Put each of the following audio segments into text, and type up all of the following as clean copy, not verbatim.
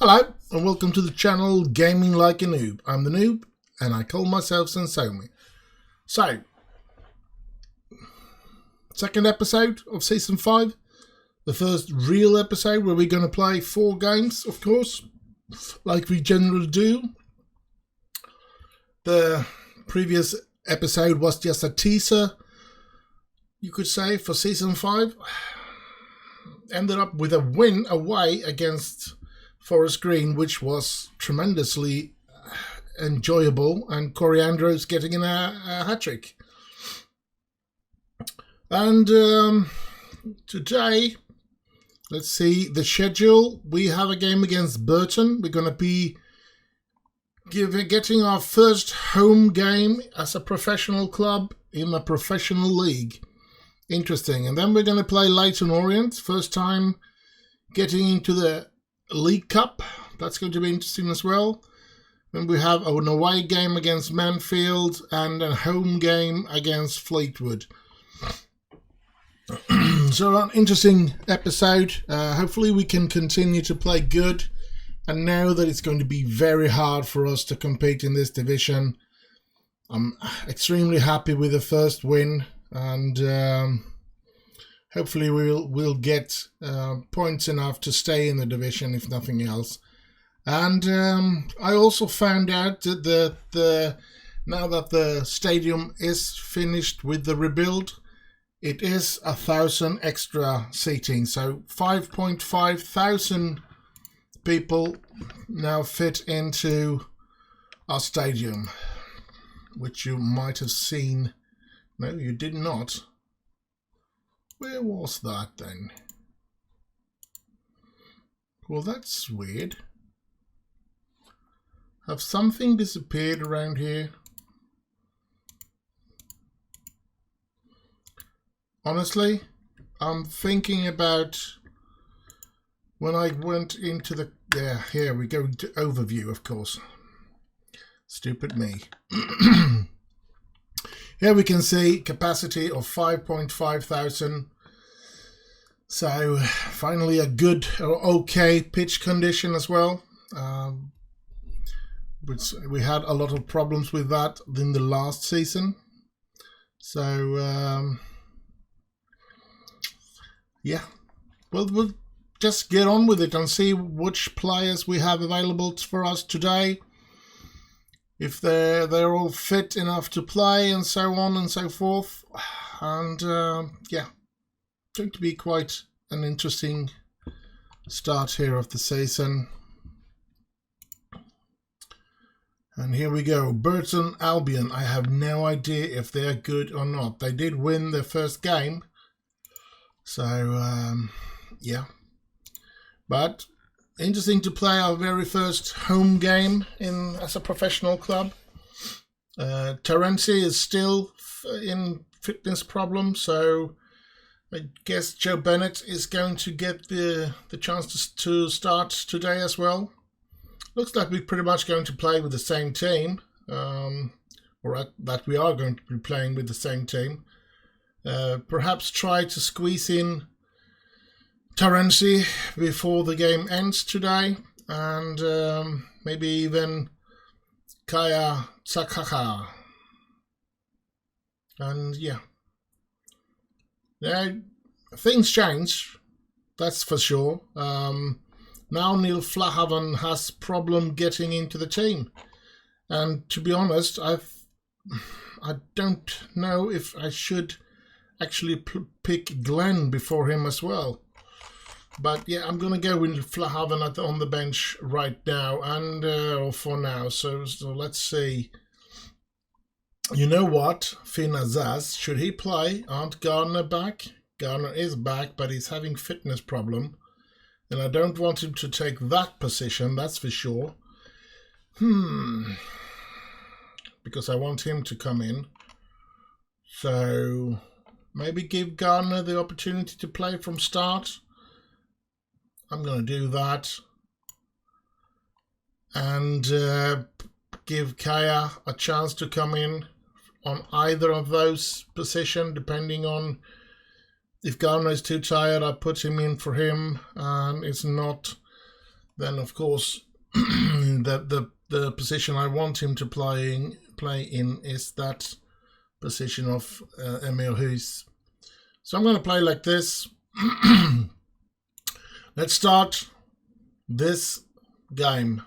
Hello and welcome to the channel Gaming Like a Noob. I'm the Noob and I call myself Sensomi. So, second episode of Season 5. The first real episode where we're going to play 4 games, of course, like we generally do. The previous episode was just a teaser, you could say, for Season 5. Ended up with a win away against Forest Green, which was tremendously enjoyable, and Coriandro's getting in a hat-trick. And today, let's see the schedule. We have a game against Burton. We're going to be getting our first home game as a professional club in a professional league. Interesting. And then we're going to play Leyton Orient. First time getting into the League Cup. That's going to be interesting as well. Then we have an away game against Manfield and a home game against Fleetwood. So an interesting episode. Hopefully we can continue to play good. And know that it's going to be very hard for us to compete in this division. I'm extremely happy with the first win. And hopefully we'll get points enough to stay in the division, if nothing else. And I also found out that now that the stadium is finished with the rebuild, it is 1,000 extra seating. So 5.5 thousand people now fit into our stadium, which you might have seen. No, you did not. Where was that then? Well, that's weird. Have something disappeared around here? Honestly, I'm thinking about when I went into the... Yeah, here we go to overview, of course. Stupid me. Here we can see capacity of 5.5 thousand. So finally a good or okay pitch condition as well. Which we had a lot of problems with that in the last season. So yeah, we'll just get on with it and see which players we have available for us today. If they're all fit enough to play and so on and so forth. And yeah, going to be quite an interesting start here of the season. And here we go, Burton Albion. I have no idea if they're good or not. They did win their first game. So yeah. But interesting to play our very first home game as a professional club. Terenzi is still in fitness problems, so I guess Joe Bennett is going to get the chance to start today as well. Looks like we're pretty much going to play with the same team, or that we are going to be playing with the same team. Perhaps try to squeeze in Terenzi before the game ends today, and maybe even Kaya Sakaka. And yeah, things change, that's for sure. Now Neil Flahavan has problem getting into the team, and to be honest, I don't know if I should actually pick Glenn before him as well. But yeah, I'm going to go with Flahavan on the bench right now, and for now. So let's see. You know what? Finn Azaz, should he play? Aren't Gardner back? Gardner is back, but he's having fitness problem. And I don't want him to take that position, that's for sure. Because I want him to come in. So maybe give Gardner the opportunity to play from start. I'm going to do that. And give Kaya a chance to come in on either of those positions, depending on if Gardner is too tired, I put him in for him. And it's not then of course the position I want him to play in is that position of Emil Huys. So I'm going to play like this. Let's start this game.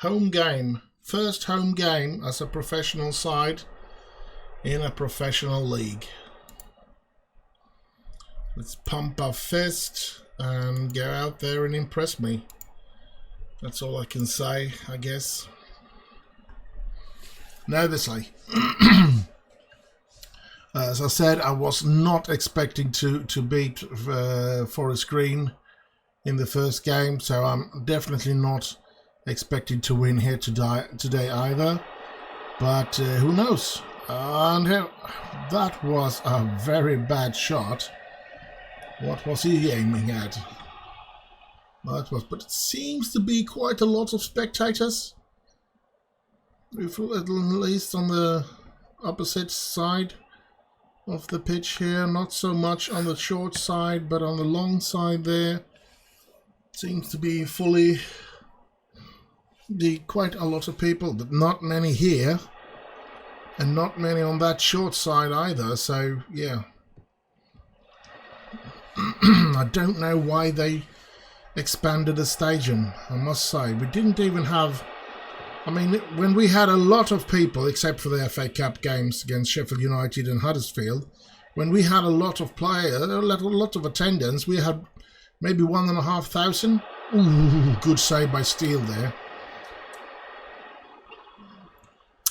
Home game. First home game as a professional side in a professional league. Let's pump our fist and go out there and impress me. That's all I can say, I guess. Now this way. As I said, I was not expecting to beat Forest Green in the first game, so I'm definitely not expecting to win here today either. But who knows? And that was a very bad shot. What was he aiming at? But it seems to be quite a lot of spectators. At least on the opposite side of the pitch here. Not so much on the short side, but on the long side there. Seems to be quite a lot of people, but not many here. And not many on that short side either, so yeah. I don't know why they expanded the stadium, I must say. We didn't even have... I mean, when we had a lot of people, except for the FA Cup games against Sheffield United and Huddersfield, when we had a lot of players, a lot of attendance, we had maybe 1,500. Ooh, good save by Steele there.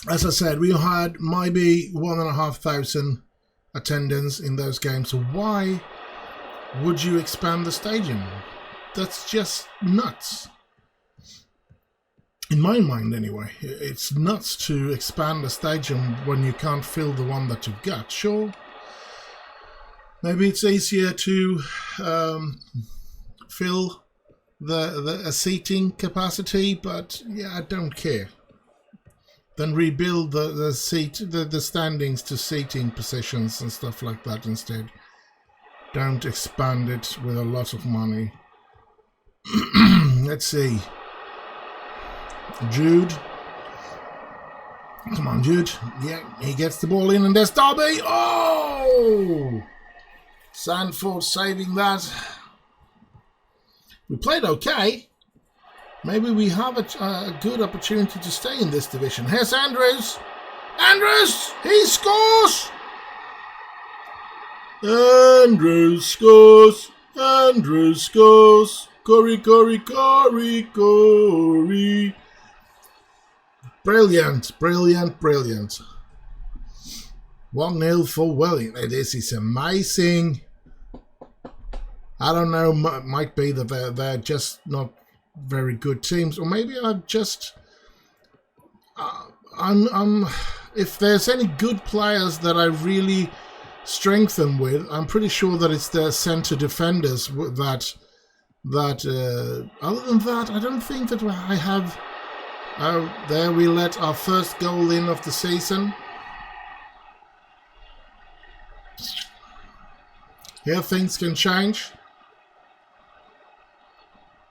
As I said, we had maybe 1,500 attendance in those games. So why would you expand the stadium? That's just nuts. In my mind, anyway. It's nuts to expand the stadium when you can't fill the one that you've got. Sure, maybe it's easier to fill the seating capacity, but yeah, I don't care. Then rebuild the standings to seating positions and stuff like that instead. Don't expand it with a lot of money. Let's see. Jude. Come on, Jude. Yeah, he gets the ball in and there's Derby. Oh! Sandford saving that. We played okay. Maybe we have a good opportunity to stay in this division. Here's Andrews. Andrews! He scores! Andrews scores! Andrews scores! Corey! Brilliant, brilliant, brilliant. 1-0 for Wellington. This is amazing. I don't know, might be that they're just not very good teams, or maybe I've just if there's any good players that I really strengthen with, I'm pretty sure that it's the centre defenders that other than that, I don't think that I have. Oh, there we let our first goal in of the season. Here things can change.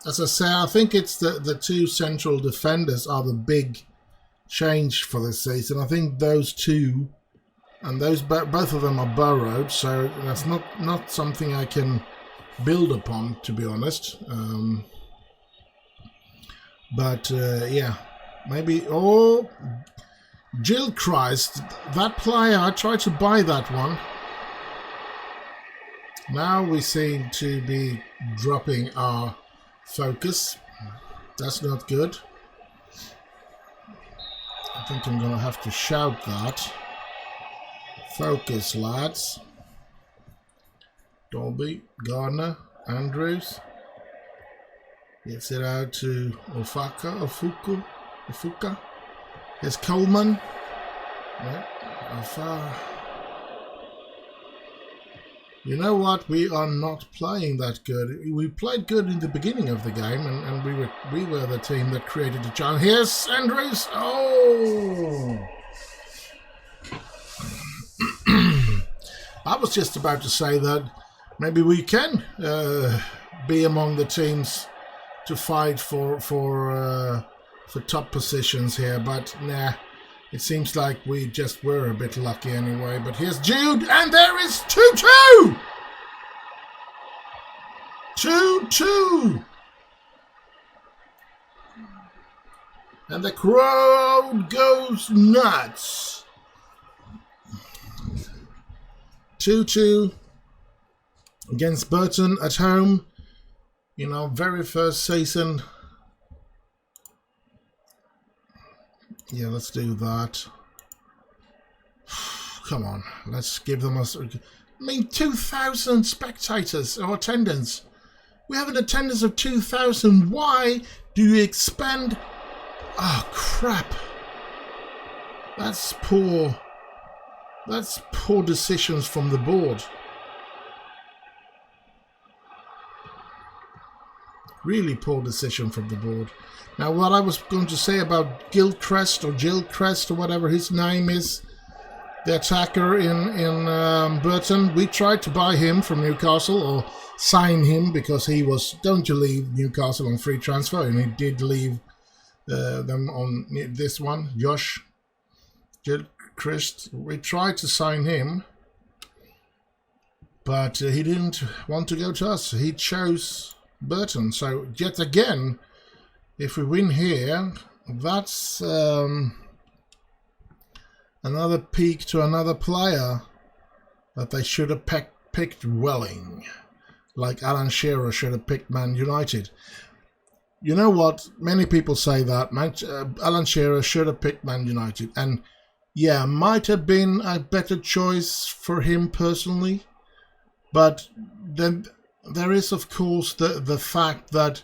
As I say, I think it's the two central defenders are the big change for this season. I think those two, and those both of them are borrowed, so that's not something I can build upon, to be honest. Yeah, maybe. Oh, Jill Christ, that player! I tried to buy that one. Now we seem to be dropping our focus. That's not good. I think I'm gonna have to shout that. Focus, lads. Dolby, Gardner, Andrews. Gets it out to Ofuka. Here's Coleman. Yeah, Afar. You know what? We are not playing that good. We played good in the beginning of the game, and we were the team that created the chance. Here's Andrews. Oh! I was just about to say that maybe we can be among the teams to fight for top positions here, but nah. It seems like we just were a bit lucky anyway. But here's Jude, and there is 2-2! 2-2! And the crowd goes nuts. 2-2 against Burton at home. In our very first season. Yeah, let's do that. Come on, let's give them a... I mean, 2,000 spectators or attendance. We have an attendance of 2,000. Why do you expend... Oh, crap. That's poor. That's poor decisions from the board. Really poor decision from the board. Now, what I was going to say about Gilchrist or Gilchrist or whatever his name is, the attacker in Burton, we tried to buy him from Newcastle or sign him because he was going to leave Newcastle on free transfer, and he did leave them on this one, Josh Gilchrist. We tried to sign him, but he didn't want to go to us. He chose Burton. So yet again, if we win here, that's another peak to another player that they should have picked Welling, like Alan Shearer should have picked Man United. You know what? Many people say that Alan Shearer should have picked Man United, and yeah, might have been a better choice for him personally, but then there is, of course, the fact that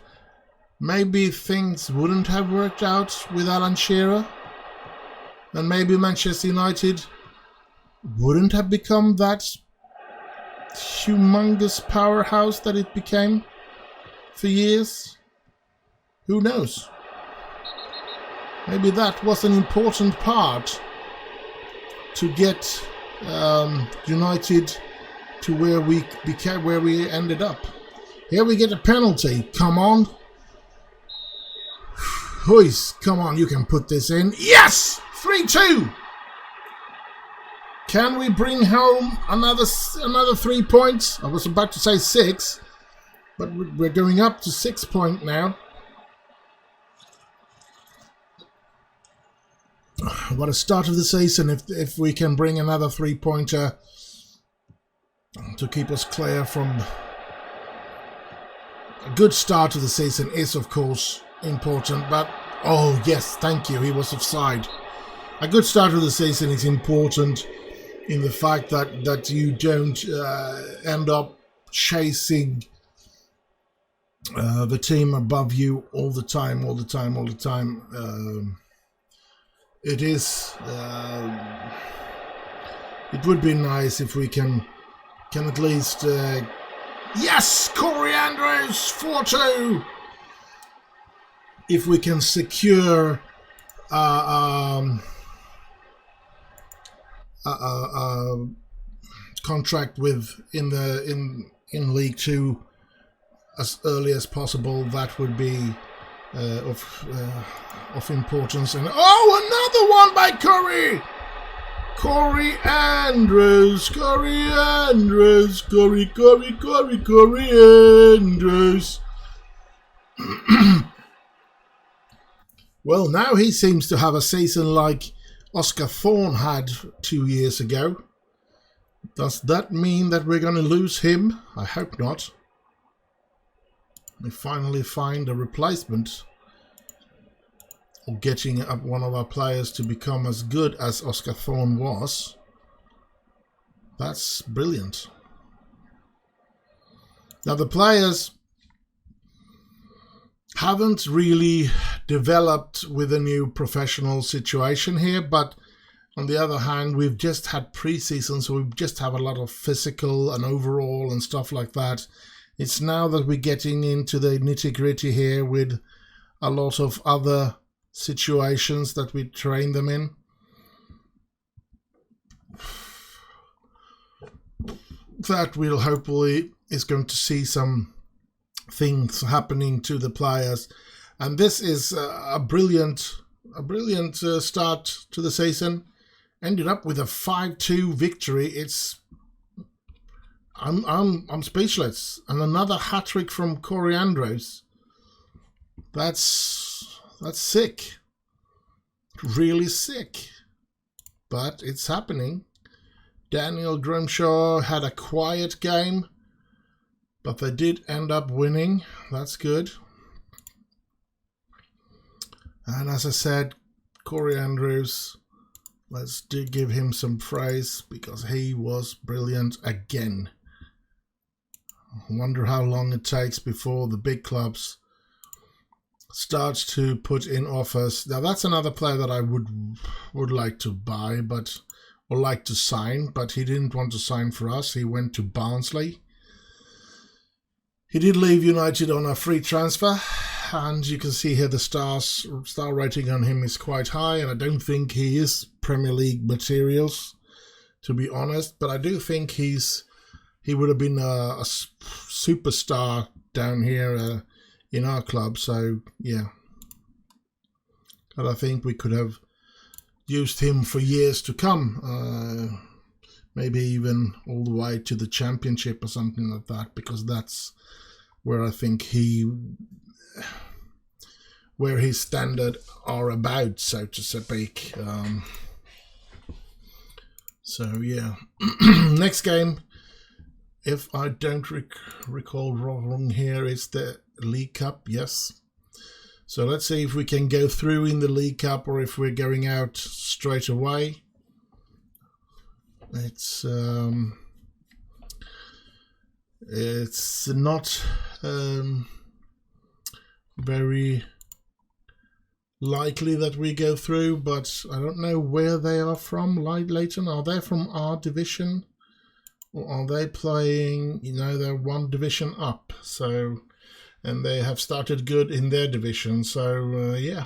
maybe things wouldn't have worked out with Alan Shearer, and maybe Manchester United wouldn't have become that humongous powerhouse that it became for years. Who knows? Maybe that was an important part to get United to where we became, where we ended up. Here we get a penalty. Come on. Hoist, come on, you can put this in. Yes! 3-2! Can we bring home another 3 points? I was about to say 6, but we're going up to 6 points now. What a start of the season if we can bring another 3-pointer to keep us clear from... A good start of the season is, of course, important, but oh yes, thank you, he was offside. A good start of the season is important in the fact that you don't end up chasing the team above you all the time. It is it would be nice if we can at least yes, Corey Andrews 4-2. If we can secure contract with in League Two as early as possible, that would be of importance. And another one by Corey Andrews. Well, now he seems to have a season like Oscar Thorne had 2 years ago. Does that mean that we're going to lose him? I hope not. We finally find a replacement, or getting up one of our players to become as good as Oscar Thorne was. That's brilliant. Now the players haven't really developed with a new professional situation here, but on the other hand, we've just had pre-season, so we just have a lot of physical and overall and stuff like that. It's now that we're getting into the nitty-gritty here with a lot of other situations that we train them in. That we'll hopefully is going to see some things happening to the players, and this is a brilliant start to the season. Ended up with a 5-2 victory. I'm speechless. And another hat-trick from Corey Andrews. That's sick. Really sick. But it's happening. Daniel Grimshaw had a quiet game, but they did end up winning. That's good. And as I said, Corey Andrews, let's give him some praise because he was brilliant again. I wonder how long it takes before the big clubs start to put in offers. Now that's another player that I would like to buy, or like to sign, but he didn't want to sign for us. He went to Barnsley. He did leave United on a free transfer, and you can see here the star rating on him is quite high, and I don't think he is Premier League materials, to be honest, but I do think he would have been a superstar down here in our club. So yeah, and I think we could have used him for years to come, maybe even all the way to the Championship or something like that, because that's where I think where his standard are about, so to speak. So yeah, next game, if I don't recall wrong here, is the League Cup. Yes. So let's see if we can go through in the League Cup or if we're going out straight away. It's not very likely that we go through, but I don't know where they are from. Leighton, are they from our division, or are they playing? They're one division up. So. And they have started good in their division. So, yeah.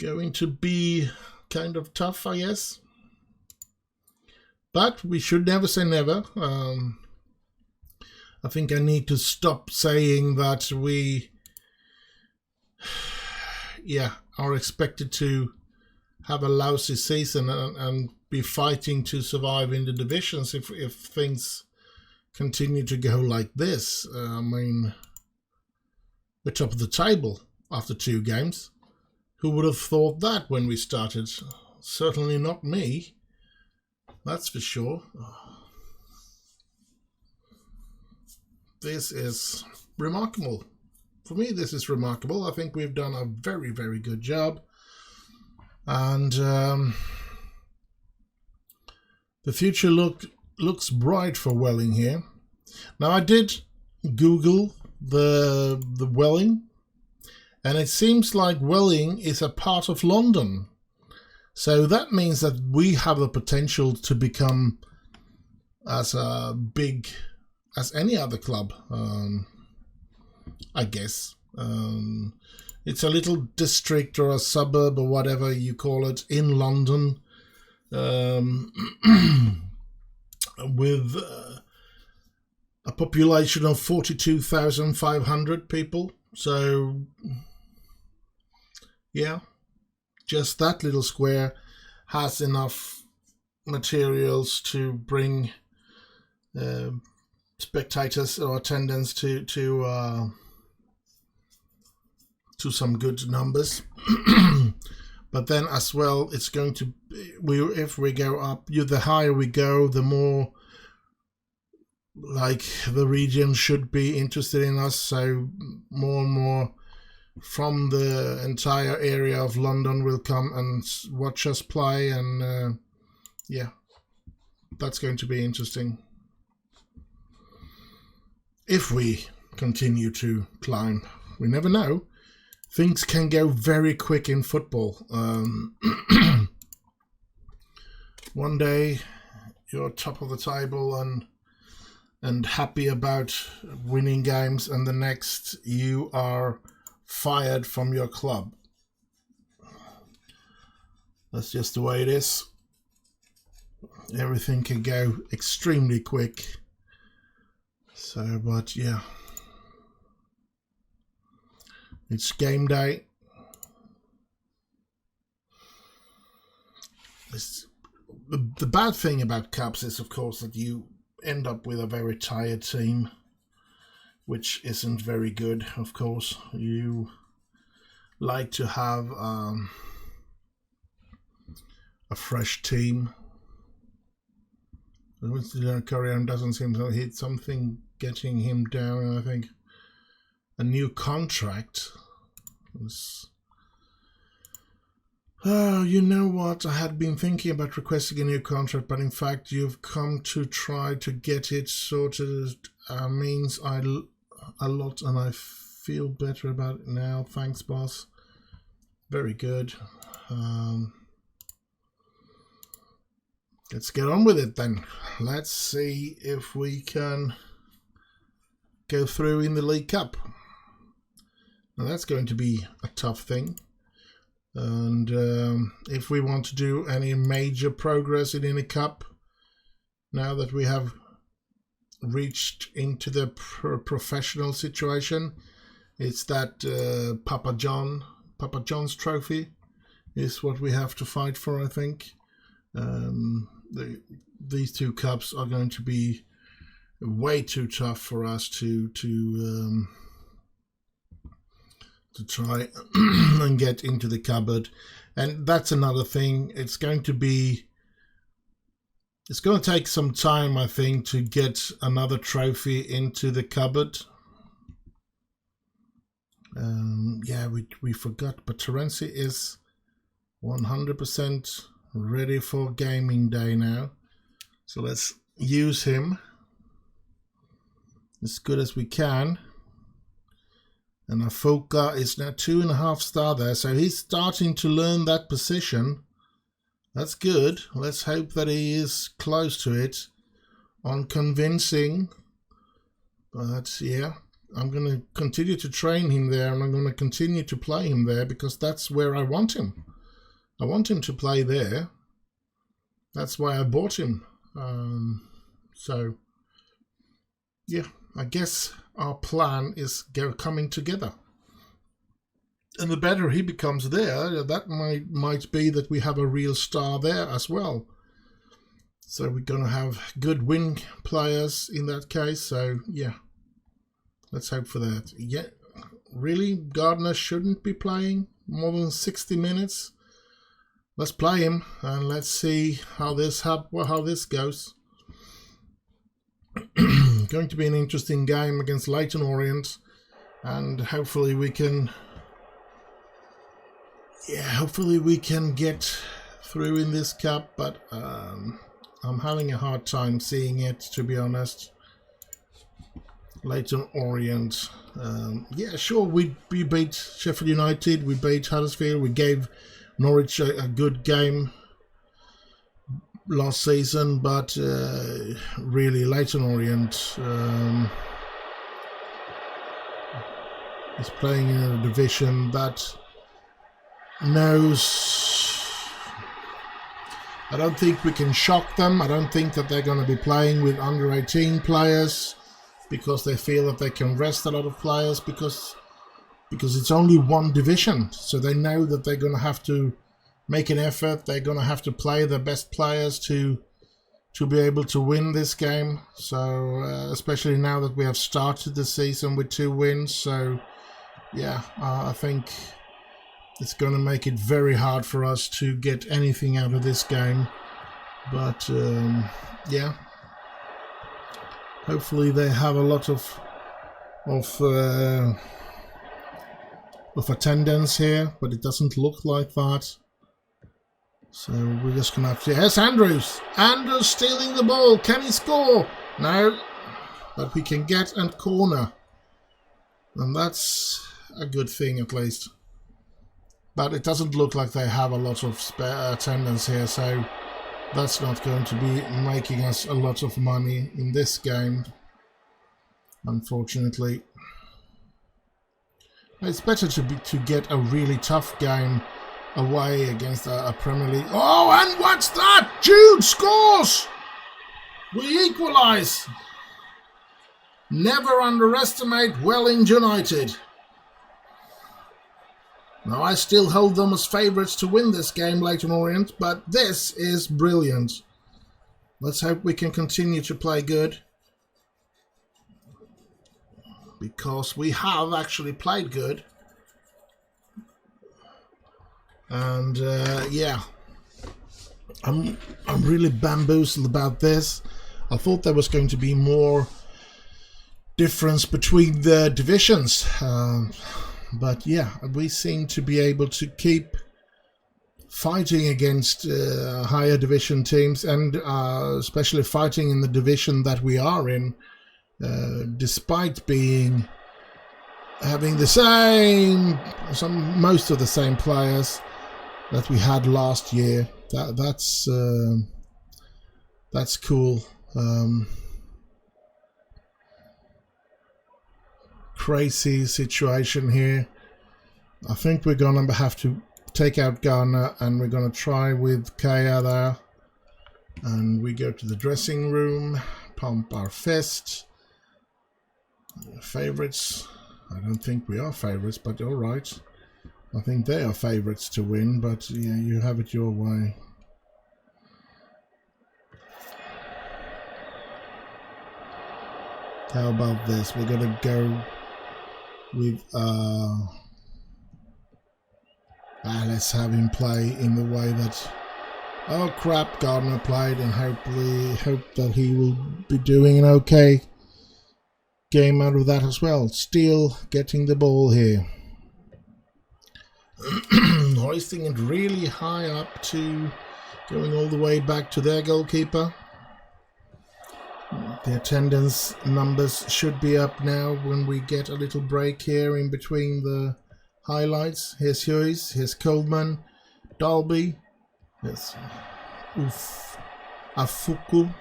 Going to be kind of tough, I guess. But we should never say never. I think I need to stop saying that we are expected to have a lousy season and be fighting to survive in the divisions if things continue to go like this. I mean, we're top of the table after 2 games. Who would have thought that when we started? Certainly not me. That's for sure. This is remarkable. For me, this is remarkable. I think we've done a very, very good job. And the future looks bright for Welling here. Now I did Google the Welling, and it seems like Welling is a part of London. So that means that we have the potential to become as big as any other club, I guess. It's a little district or a suburb or whatever you call it in London, with a population of 42,500 people. So, yeah, just that little square has enough materials to bring spectators or attendance to some good numbers. But then as well, it's going to if we go up, the higher we go, the more like the region should be interested in us. So more and more from the entire area of London will come and watch us play, and yeah, that's going to be interesting if we continue to climb. We never know. Things can go very quick in football. One day you're top of the table and happy about winning games, and the next you are fired from your club. That's just the way it is. Everything can go extremely quick. So, but yeah, It's game day. The bad thing about cups is, of course, that you end up with a very tired team, which isn't very good. Of course, you like to have a fresh team. Korean doesn't seem to hit something getting him down. I think a new contract. Oh, you know what? I had been thinking about requesting a new contract, but in fact, you've come to try to get it sorted. Means a lot, and I feel better about it now. Thanks, boss. Very good. Let's get on with it then. Let's see if we can go through in the League Cup. Now that's going to be a tough thing. And if we want to do any major progress in any cup, now that we have reached into the professional situation, it's that Papa John's trophy is what we have to fight for, I think. These two cups are going to be way too tough for us to try and get into the cupboard. And that's another thing. It's going to take some time, I think, to get another trophy into the cupboard. Yeah, we forgot, but Terenzi is 100% ready for gaming day now. So let's use him as good as we can. And Afoka is now 2.5 star there, so he's starting to learn that position. That's good. Let's hope that he is close to it on convincing. But yeah, I'm going to continue to train him there, and I'm going to continue to play him there because that's where I want him. I want him to play there. That's why I bought him. So yeah, I guess our plan is coming together. And the better he becomes there, that might be that we have a real star there as well. So we're going to have good wing players in that case. So yeah, let's hope for that. Yeah, really, Gardner shouldn't be playing more than 60 minutes. Let's play him and let's see how this goes. Going to be an interesting game against Leyton Orient, and hopefully we can get through in this cup, but I'm having a hard time seeing it, to be honest. Leyton Orient, yeah, sure, we beat Sheffield United, we beat Huddersfield, we gave Norwich a good game last season, but really Leyton Orient is playing in a division that knows. I don't think we can shock them. I don't think that they're going to be playing with under 18 players because they feel that they can rest a lot of players because it's only one division, so they know that they're going to have to make an effort. They're going to have to play their best players to be able to win this game. So especially now that we have started the season with 2 wins. So yeah, I think it's going to make it very hard for us to get anything out of this game. But yeah, hopefully they have a lot of attendance here, but it doesn't look like that. So we're just going to have to... Yes, Andrews! Andrews stealing the ball. Can he score? No. But we can get and corner. And that's a good thing at least. But it doesn't look like they have a lot of spare attendance here, so that's not going to be making us a lot of money in this game, unfortunately. It's better to get a really tough game away against a Premier League. Oh, and what's that? Jude scores! We equalise. Never underestimate Welling United. Now, I still hold them as favourites to win this game, Leyton Orient, but this is brilliant. Let's hope we can continue to play good, because we have actually played good. And yeah, I'm really bamboozled about this. I thought there was going to be more difference between the divisions, but yeah, we seem to be able to keep fighting against higher division teams, and especially fighting in the division that we are in, despite having most of the same players that we had last year. That's cool. Crazy situation here. I think we're gonna have to take out Ghana, and we're gonna try with Kaya there. And we go to the dressing room, pump our fist. Favorites. I don't think we are favorites, but all right. I think they are favorites to win, but yeah, you have it your way. How about this? We're gonna go with let's have him play in the way that, oh crap, Gardner played, and hope that he will be doing an okay game out of that as well. Still getting the ball here. Hoisting it really high up to going all the way back to their goalkeeper. The attendance numbers should be up now when we get a little break here in between the highlights. Here's Hughes, here's Coleman, Dalby, yes, Afuka.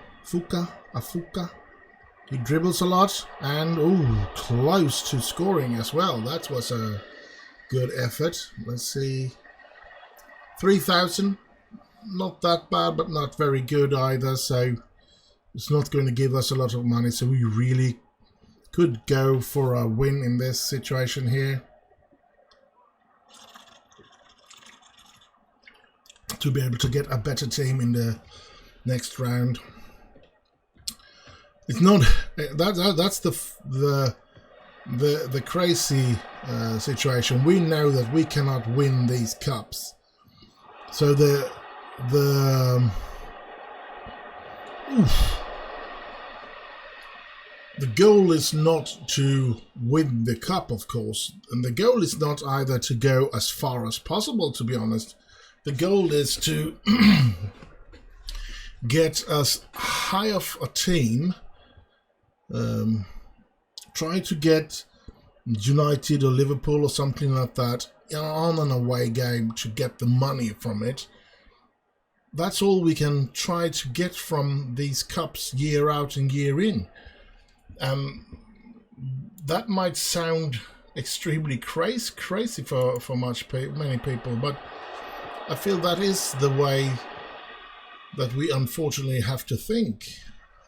He dribbles a lot, and close to scoring as well. That was a good effort. Let's see, 3,000, not that bad, but not very good either. So it's not going to give us a lot of money. So we really could go for a win in this situation here, to be able to get a better team in the next round. It's not that's the crazy situation. We know that we cannot win these cups, so the goal is not to win the cup, of course, and the goal is not either to go as far as possible, to be honest. The goal is to get as high of a team, try to get United or Liverpool or something like that on an away game to get the money from it. That's all we can try to get from these cups year out and year in. That might sound extremely crazy for many people, but I feel that is the way that we unfortunately have to think.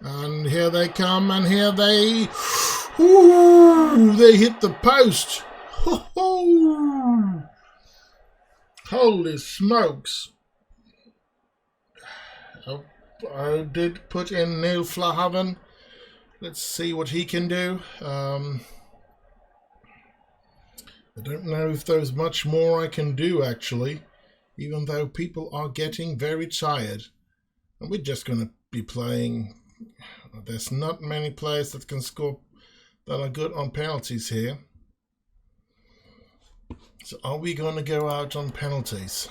And here they come, and here they hit the post. Holy smokes. I did put in Neil Flahaven. Let's see what he can do. I don't know if there's much more I can do, actually, even though people are getting very tired. And we're just going to be playing. There's not many players that can score that are good on penalties here. So are we going to go out on penalties?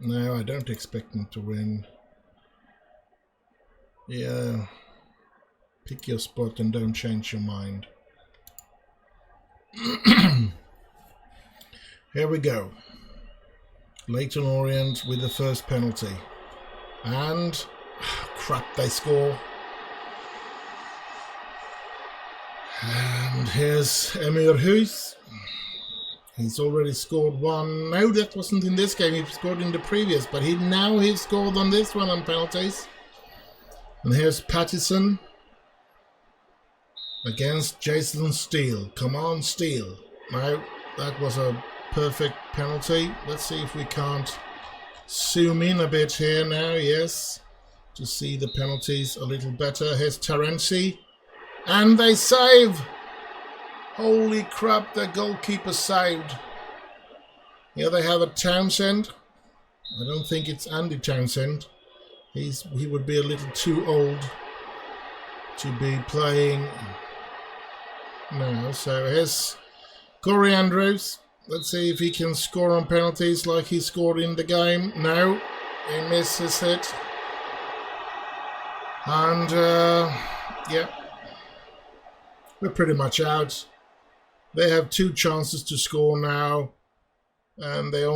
No, I don't expect them to win. Yeah, pick your spot and don't change your mind. Here we go. Leyton Orient with the first penalty. And crap, they score. And here's Emir Hughes. He's already scored one. No, that wasn't in this game. He scored in the previous, but now he's scored on this one on penalties. And here's Pattison against Jason Steele. Come on, Steele. No, that was a perfect penalty. Let's see if we can't zoom in a bit here now. Yes, to see the penalties a little better. Here's Terenzi, and they save. Holy crap, the goalkeeper saved. Here they have a Townsend. I don't think it's Andy Townsend. He would be a little too old to be playing now. So here's Corey Andrews. Let's see if he can score on penalties like he scored in the game. No, he misses it. And yeah, we're pretty much out. They have 2 chances to score now. And they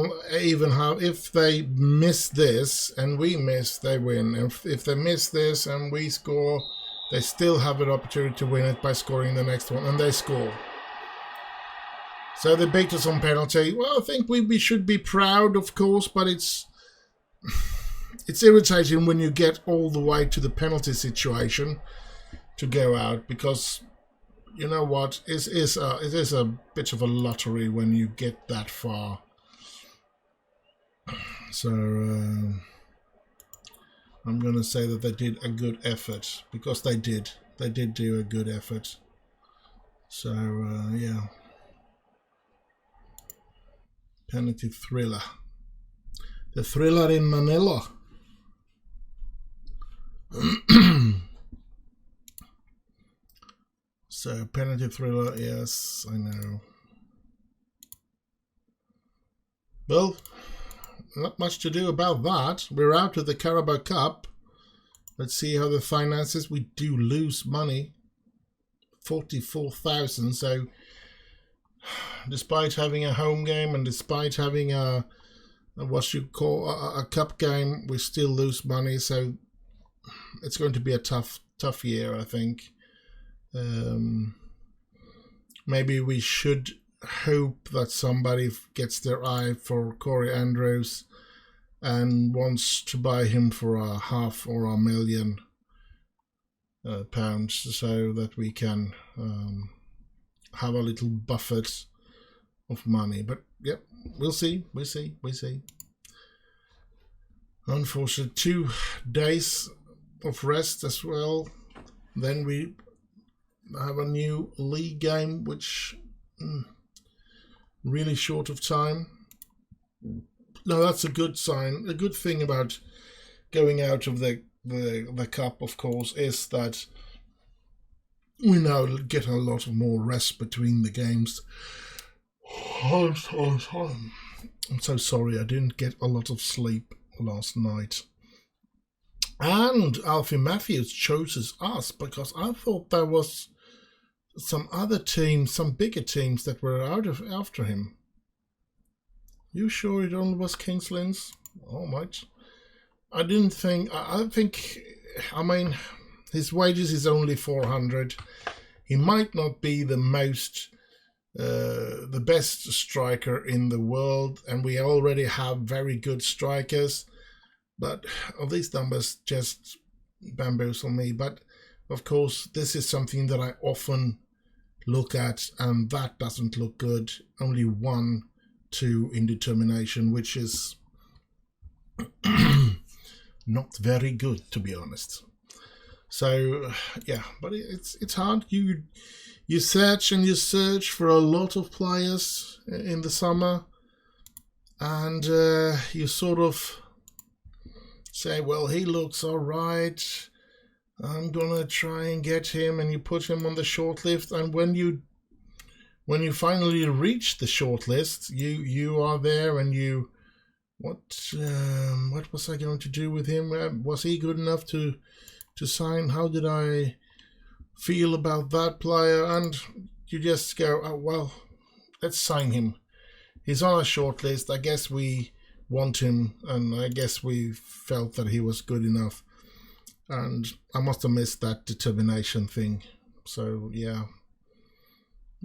even have, if they miss this and we miss, they win. And if they miss this and we score, they still have an opportunity to win it by scoring the next one, and they score. So they beat us on penalty. Well, I think we should be proud, of course, but it's irritating when you get all the way to the penalty situation to go out, because you know what, it is a bit of a lottery when you get that far. So I'm going to say that they did a good effort, because they did do a good effort. So yeah, penalty thriller, the thriller in Manila. So penalty thriller, yes, I know. Well, not much to do about that. We're out of the Carabao Cup. Let's see how the finances. We do lose money, 44,000. So despite having a home game and despite having a what you call a cup game, we still lose money. So it's going to be a tough year, I think. Maybe we should hope that somebody gets their eye for Corey Andrews and wants to buy him for £500,000 or £1 million, so that we can have a little buffet of money. But yep, we'll see. Unfortunately, 2 days of rest as well. Then we have a new league game, which really short of time. No, that's a good sign. A good thing about going out of the cup, of course, is that we now get a lot of more rest between the games. I'm so sorry, I didn't get a lot of sleep last night. And Alfie Matthews chooses us, because I thought there was some other teams, some bigger teams that were after him. You sure it only was King's Lynn? All right. I mean, his wages is only 400. He might not be the best striker in the world, and we already have very good strikers. But all these numbers just bamboozle me. But of course, this is something that I often look at, and that doesn't look good. Only 1-2 in determination, which is not very good, to be honest. So yeah, but it's hard. You search and you search for a lot of players in the summer, and you sort of say, well, he looks all right, I'm gonna try and get him, and you put him on the shortlist. And when you finally reach the shortlist, you are there, and you what was I going to do with him? Was he good enough to sign? How did I feel about that player? And you just go, oh well, let's sign him. He's on our shortlist. I guess we want him, and I guess we felt that he was good enough. And I must have missed that determination thing. So yeah,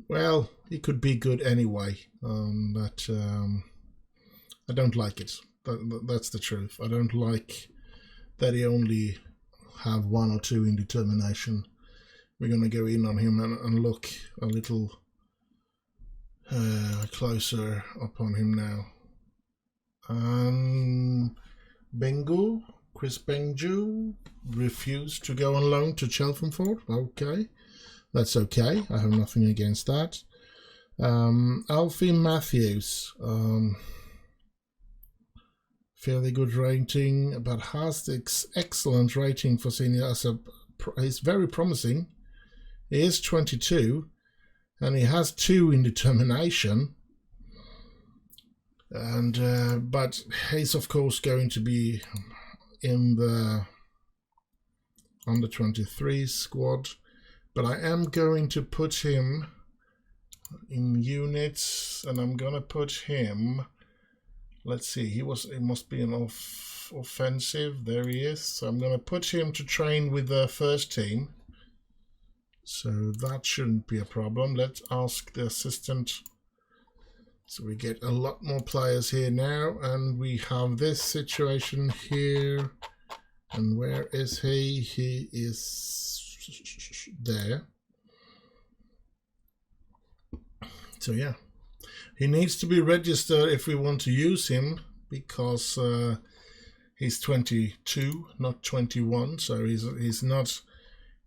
well, he could be good anyway. But I don't like it. That's the truth. I don't like that he only have 1 or 2 in determination. We're going to go in on him and look a little closer upon him now. Bengu, Chris Benju refused to go on loan to Chelmsford. Okay, that's okay. I have nothing against that. Alfie Matthews, fairly good rating, but has excellent rating for senior. He's very promising. He is 22, and he has 2 in determination. And but he's of course going to be in the under 23 squad. But I am going to put him in units, and I'm gonna put him. Let's see. It must be an offensive. There he is. So I'm gonna put him to train with the first team. So that shouldn't be a problem. Let's ask the assistant. So we get a lot more players here now, and we have this situation here. And where is he? He is there. So yeah, he needs to be registered if we want to use him, because he's 22, not 21. So he's not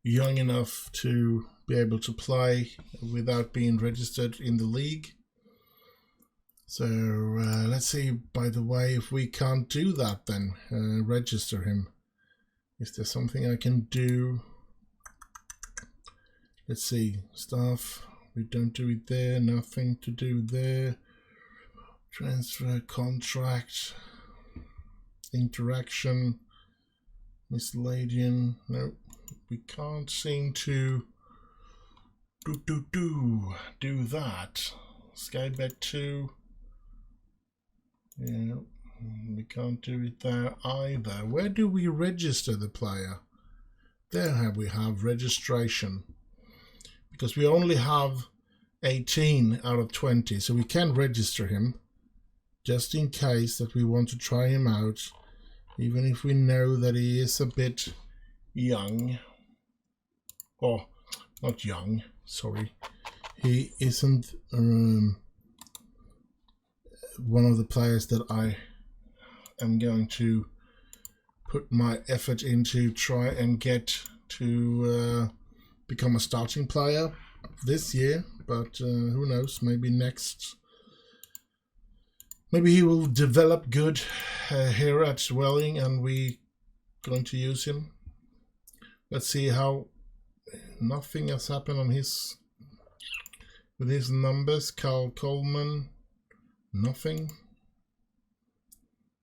young enough to be able to play without being registered in the league. So let's see, by the way, if we can't do that, then register him. Is there something I can do? Let's see, staff, we don't do it there, nothing to do there. Transfer, contract, interaction, miscellaneous, no, we can't seem to do that. Skybet 2. Yeah, we can't do it there either. Where do we register the player? There we have registration. Because we only have 18 out of 20, so we can register him just in case that we want to try him out, even if we know that he is a bit young. Oh, not young, sorry. He isn't one of the players that I am going to put my effort into try and get to become a starting player this year, but who knows, maybe next. Maybe he will develop good here at Welling and we going to use him. Let's see how nothing has happened on his with his numbers. Carl Coleman, nothing.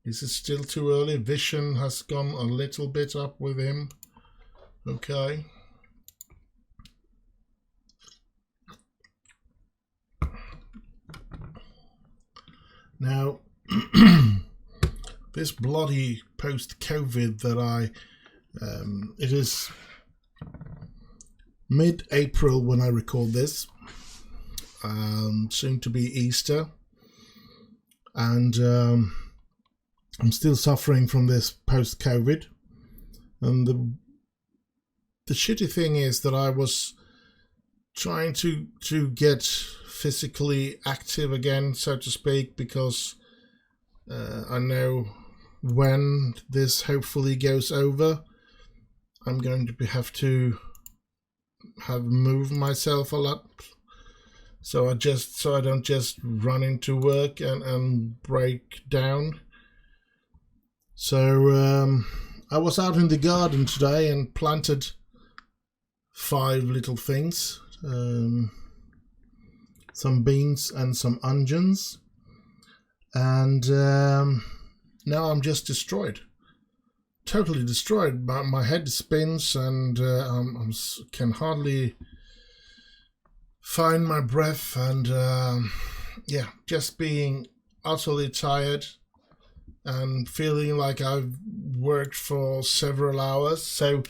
This is still too early. Vision has gone a little bit up with him. Okay. Now, this bloody post-COVID that it is mid-April when I record this, soon to be Easter, and I'm still suffering from this post-COVID, and the shitty thing is that I was trying to get physically active again, so to speak, because I know when this hopefully goes over, I'm going to have to move myself a lot, so I don't just run into work and break down. So I was out in the garden today and planted 5 little things. Some beans and some onions, and now I'm just destroyed, totally destroyed. My head spins and I can hardly find my breath, and yeah, just being utterly tired and feeling like I've worked for several hours. So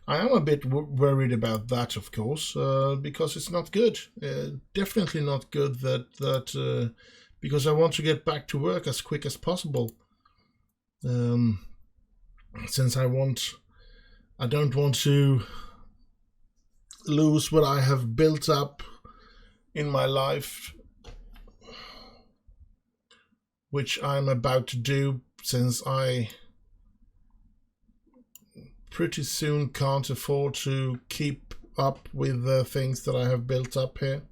I am a bit worried about that, of course, because it's not good. Definitely not good that because I want to get back to work as quick as possible. Since I don't want to lose what I have built up in my life which I'm about to do, since I pretty soon can't afford to keep up with the things that I have built up here,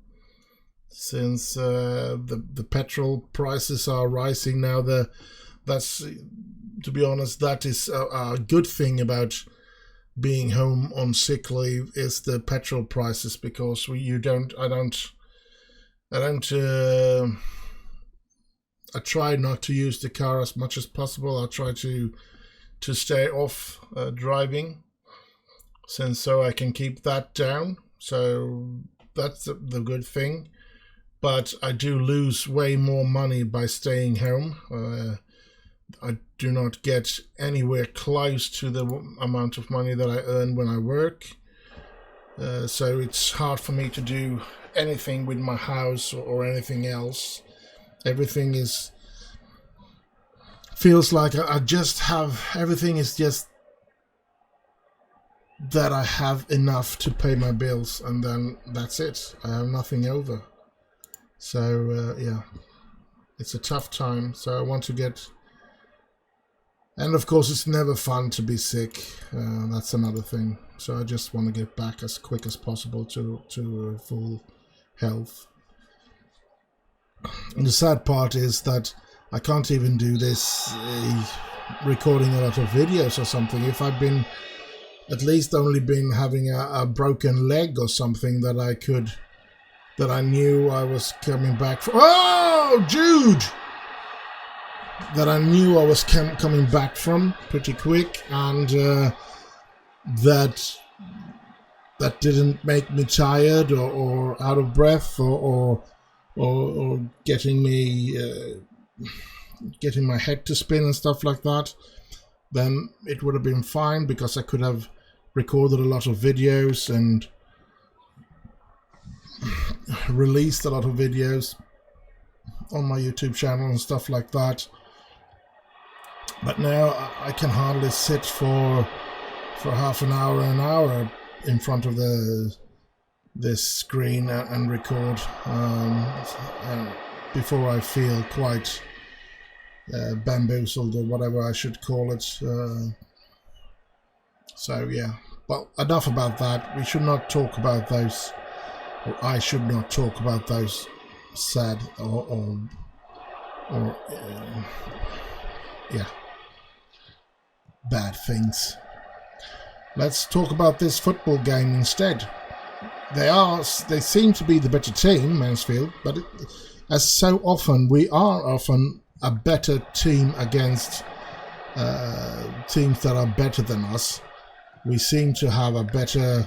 since the petrol prices are rising now. That's, to be honest, that is a good thing about being home on sick leave, is the petrol prices, because I try not to use the car as much as possible. I try to stay off driving, since so I can keep that down. So that's the good thing. But I do lose way more money by staying home. I do not get anywhere close to the amount of money that I earn when I work. So it's hard for me to do anything with my house or anything else. Everything feels like I just have, everything is just that I have enough to pay my bills, and then that's it. I have nothing over. So yeah, it's a tough time. So I want to get, and of course it's never fun to be sick. That's another thing. So I just want to get back as quick as possible to full health. And the sad part is that I can't even do this recording a lot of videos or something. If I've been at least only been having a broken leg or something that I knew I was coming back from. Oh, Jude! That I knew I was coming back from pretty quick, and that didn't make me tired or out of breath or getting me getting my head to spin and stuff like that, then it would have been fine, because I could have recorded a lot of videos and released a lot of videos on my YouTube channel and stuff like that. But now I can hardly sit for half an hour in front of this screen and record before I feel quite bamboozled, or whatever I should call it. So yeah, well, enough about that. We should not talk about those, or I should not talk about those sad or yeah, bad things. Let's talk about this football game instead. They seem to be the better team, Mansfield, but as so often, we are often a better team against teams that are better than us. We seem to have a better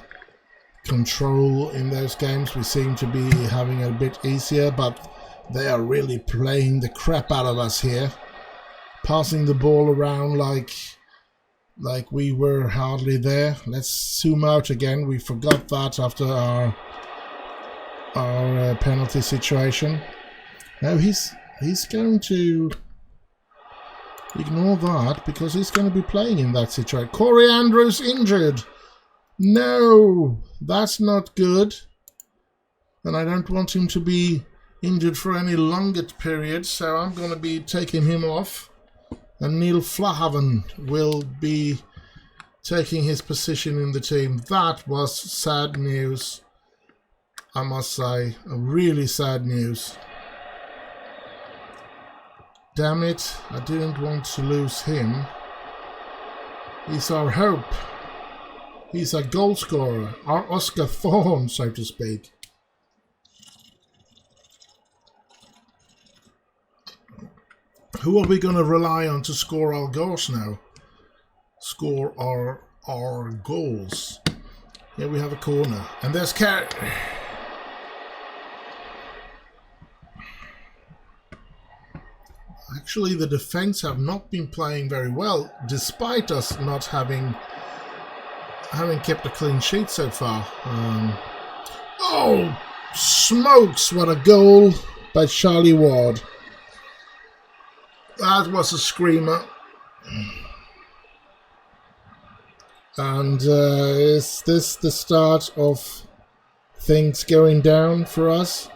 control in those games. We seem to be having it a bit easier, but they are really playing the crap out of us here, passing the ball around like we were hardly there. Let's zoom out again. We forgot that after our penalty situation. Now he's going to ignore that, because he's going to be playing in that situation. Corey Andrews injured. No, that's not good. And I don't want him to be injured for any longer period, so I'm going to be taking him off. And Neil Flahaven will be taking his position in the team. That was sad news, I must say. Really sad news. Damn it, I didn't want to lose him. He's our hope. He's a goal scorer. Our Oscar Thorne, so to speak. Who are we going to rely on to score our goals now? Score our goals. Here we have a corner. And there's Carey. Actually, the defense have not been playing very well, despite us not having kept a clean sheet so far. Oh, smokes! What a goal by Charlie Ward. That was a screamer. And is this the start of things going down for us?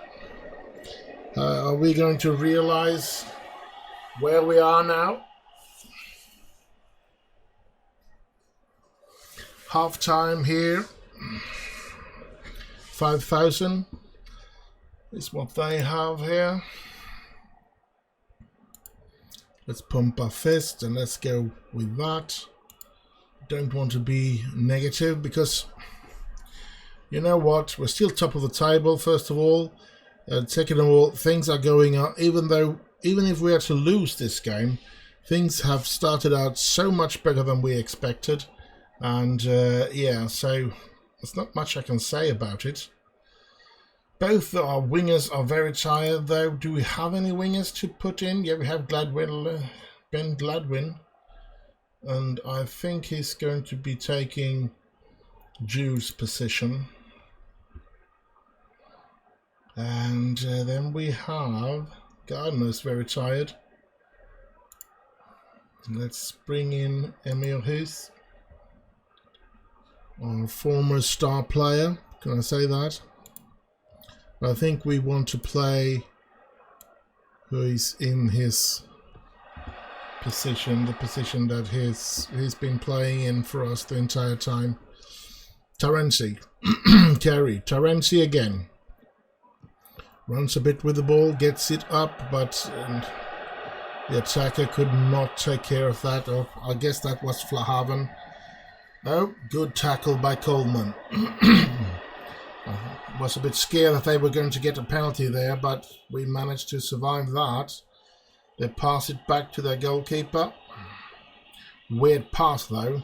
Are we going to realize where we are now. Half time here. 5,000 is what they have here. Let's pump our fist and let's go with that. Don't want to be negative because you know what? We're still top of the table, first of all. Second of all, things are going on. Even if we are to lose this game, things have started out so much better than we expected. And yeah, so there's not much I can say about it. Both our wingers are very tired, though. Do we have any wingers to put in? Yeah, we have Gladwin, Ben Gladwin. And I think he's going to be taking Jew's position. And then we have Gardner's very tired. Let's bring in Emil Huth, our former star player. Can I say that? I think we want to play who is in his position, the position that he's been playing in for us the entire time. Terenzi, Kerry, Terenzi again. Runs a bit with the ball, gets it up, but the attacker could not take care of that. Oh, I guess that was Flahaven. Oh, good tackle by Coleman. I was a bit scared that they were going to get a penalty there, but we managed to survive that. They pass it back to their goalkeeper. Weird pass though.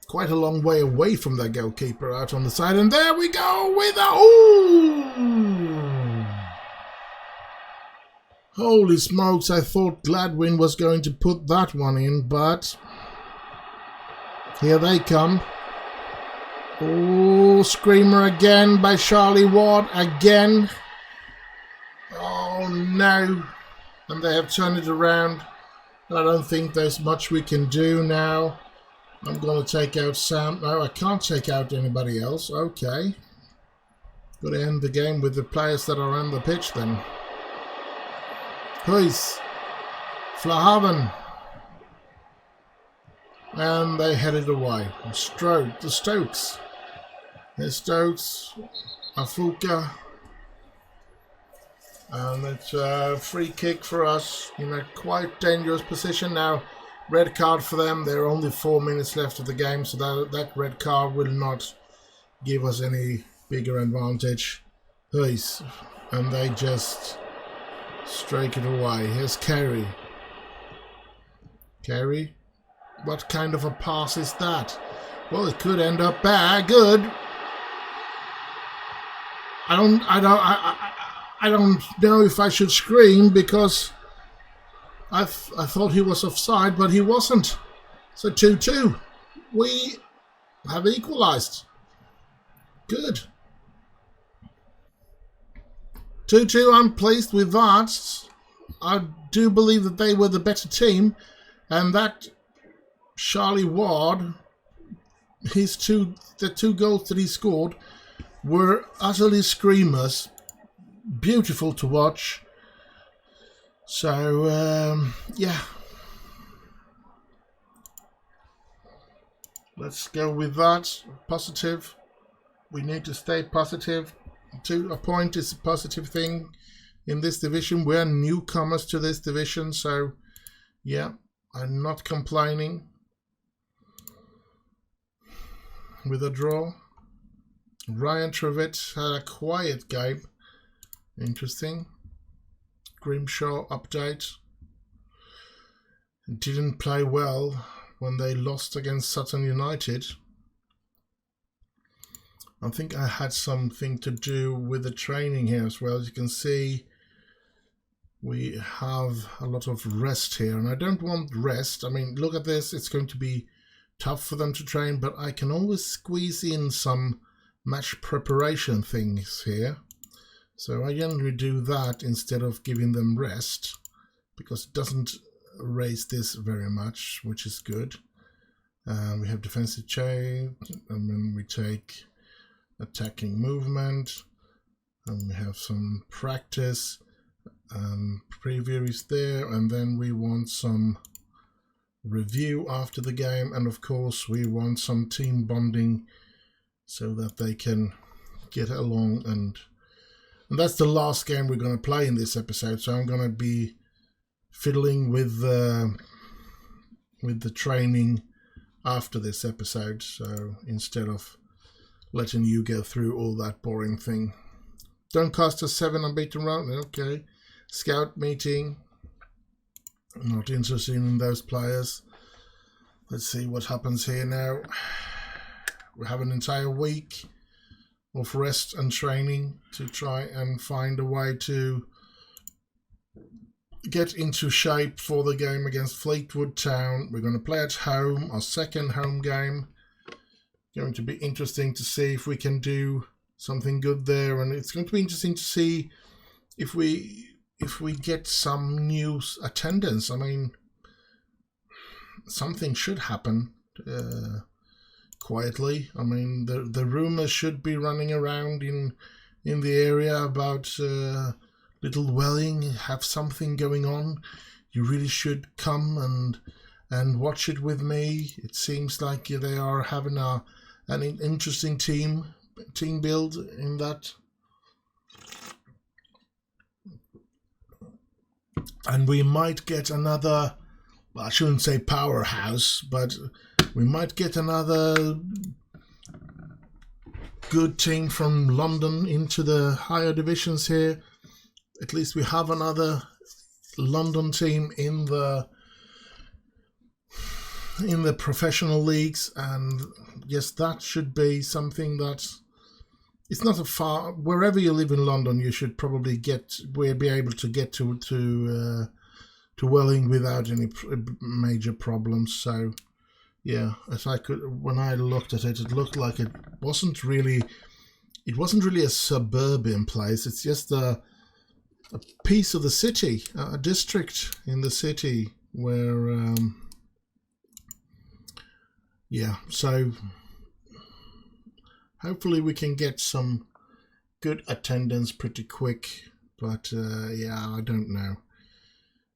Quite a long way away from their goalkeeper out on the side. And there we go with a... Ooh! Holy smokes, I thought Gladwin was going to put that one in, but... Here they come. Oh, screamer again by Charlie Ward again. Oh no. And they have turned it around. I don't think there's much we can do now. I'm going to take out Sam. No, I can't take out anybody else. Okay. Got to end the game with the players that are on the pitch then. Huis. Flahaven. And they headed away. The Stokes. There's Stokes, Afuka, and it's a free kick for us in a quite dangerous position now. Red card for them. There are only 4 minutes left of the game, so that red card will not give us any bigger advantage. And they just strike it away. Here's Kerry. Kerry, what kind of a pass is that? Well, it could end up bad. Good. I don't know if I should scream because I thought he was offside, but he wasn't. So 2-2. We have equalised. Good. 2-2. I'm pleased with that. I do believe that they were the better team, and that Charlie Ward, the two goals that he scored were utterly screamers. Beautiful to watch. So, yeah. Let's go with that. Positive. We need to stay positive. A point is a positive thing in this division. We're newcomers to this division, so, yeah, I'm not complaining with a draw. Ryan Trevitt had a quiet game. Interesting. Grimshaw update. Didn't play well when they lost against Sutton United. I think I had something to do with the training here as well. As you can see, we have a lot of rest here, and I don't want rest. I mean, look at this. It's going to be tough for them to train, but I can always squeeze in some match preparation things here. So I generally do that instead of giving them rest, because it doesn't raise this very much, which is good. We have defensive change, and then we take attacking movement, and we have some practice. Preview is there, and then we want some review after the game, and of course we want some team bonding so that they can get along, and that's the last game we're going to play in this episode. So I'm going to be fiddling with the training after this episode, so instead of letting you go through all that boring thing. Don't cost us 7 unbeaten round. Okay. Scout meeting. Not interested in those players. Let's see what happens here now. We have an entire week of rest and training to try and find a way to get into shape for the game against Fleetwood Town. We're going to play at home, our second home game. Going to be interesting to see if we can do something good there, and it's going to be interesting to see if we get some new attendance. I mean, something should happen quietly. I mean, the rumors should be running around in the area about Little Welling have something going on. You really should come and watch it with me. It seems like they are having an interesting team build in that. And we might get another, well, I shouldn't say powerhouse, but we might get another good team from London into the higher divisions here. At least we have another London team in the professional leagues, and yes, that should be something that it's not a far. Wherever you live in London, you should probably be able to get to Welling without any major problems. So yeah, when I looked at it, it looked like it wasn't really a suburban place. It's just a piece of the city, a district in the city where, yeah, so hopefully we can get some good attendance pretty quick, but yeah, I don't know.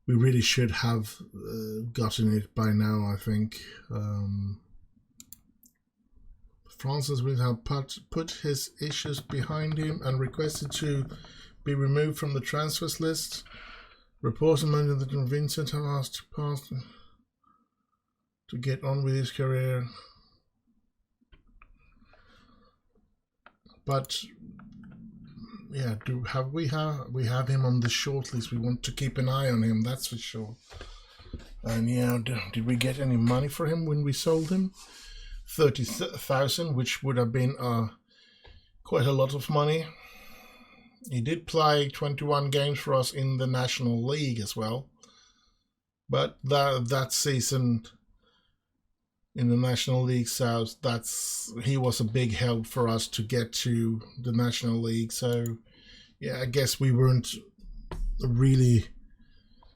We really should have gotten it by now, I think. Francis will have put his issues behind him and requested to be removed from the transfers list. Reporting that Vincent have asked to pass to get on with his career. But yeah, we have him on the short list. We want to keep an eye on him, that's for sure. And yeah, did we get any money for him when we sold him? 30,000, which would have been quite a lot of money. He did play 21 games for us in the National League as well. But that season in the National League South, he was a big help for us to get to the National League. So yeah, I guess we weren't really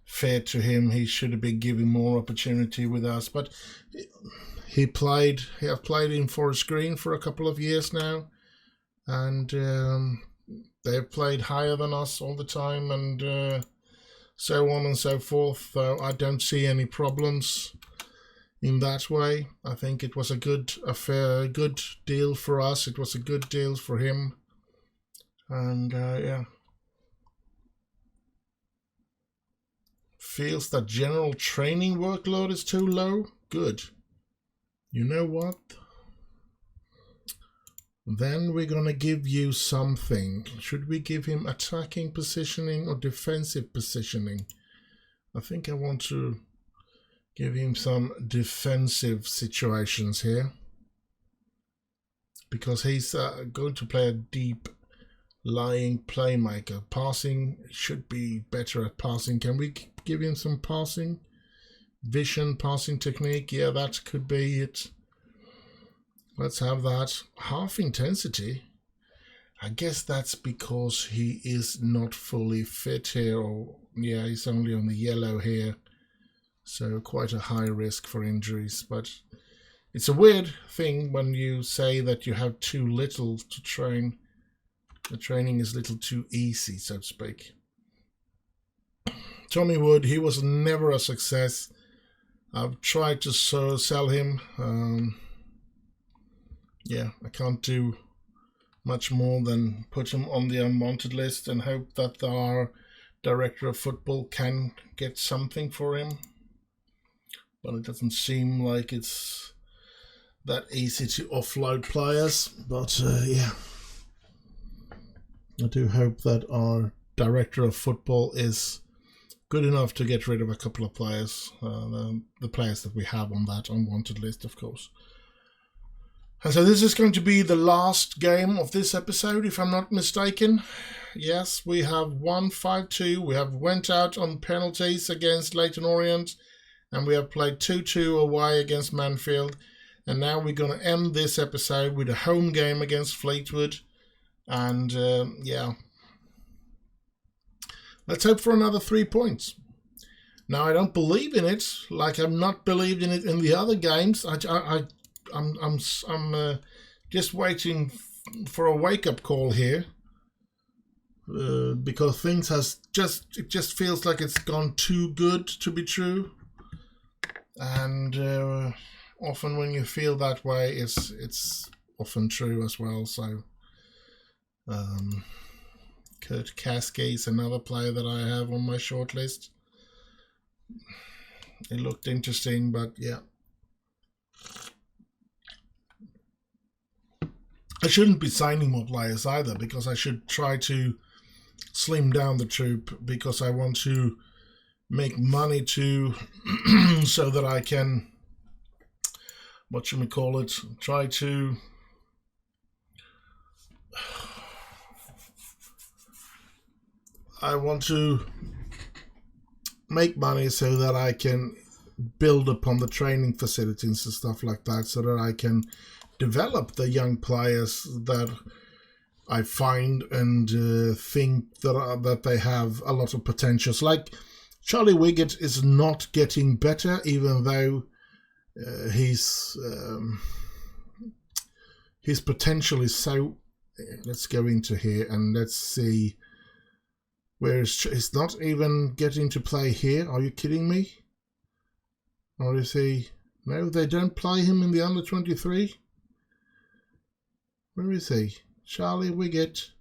fair to him. He should have been given more opportunity with us. But he have played in Forest Green for a couple of years now, and they've played higher than us all the time, and so on and so forth. So I don't see any problems in that way. I think it was a good deal for us. It was a good deal for him, and yeah. Feels that general training workload is too low. Good. You know what? Then we're going to give you something. Should we give him attacking positioning or defensive positioning? I think I want to give him some defensive situations here, because he's going to play a deep lying playmaker. Passing should be better at passing. Can we give him some passing vision, passing technique? Yeah, that could be it. Let's have that. Half intensity. I guess that's because he is not fully fit here, or yeah, he's only on the yellow here, so quite a high risk for injuries. But it's a weird thing when you say that you have too little to train. The training is a little too easy, so to speak. Tommy Wood, he was never a success. I've tried to sell him. Yeah, I can't do much more than put him on the unwanted list and hope that our director of football can get something for him. But it doesn't seem like it's that easy to offload players. But yeah, I do hope that our director of football is good enough to get rid of a couple of players, the players that we have on that unwanted list, of course. And so this is going to be the last game of this episode, if I'm not mistaken. Yes, we have won 5-2. We have went out on penalties against Leyton Orient, and we have played 2-2 away against Manfield. And now we're going to end this episode with a home game against Fleetwood. And yeah, let's hope for another 3 points. Now, I don't believe in it, like I'm not believed in it in the other games. I'm just waiting for a wake-up call here, because things it just feels like it's gone too good to be true, and often when you feel that way, it's often true as well. So Kurt Kasky is another player that I have on my shortlist. It looked interesting, but yeah. I shouldn't be signing more players either, because I should try to slim down the troop, because I want to make money to so that I can, try to I want to make money so that I can build upon the training facilities and stuff like that, so that I can develop the young players that I find and think that they have a lot of potentials. Like Charlie Wiggett is not getting better, even though his potential is so. Let's go into here and let's see. Where he's not even getting to play here. Are you kidding me? Or is he? No, they don't play him in the under 23. Where is he? Charlie Wiggett.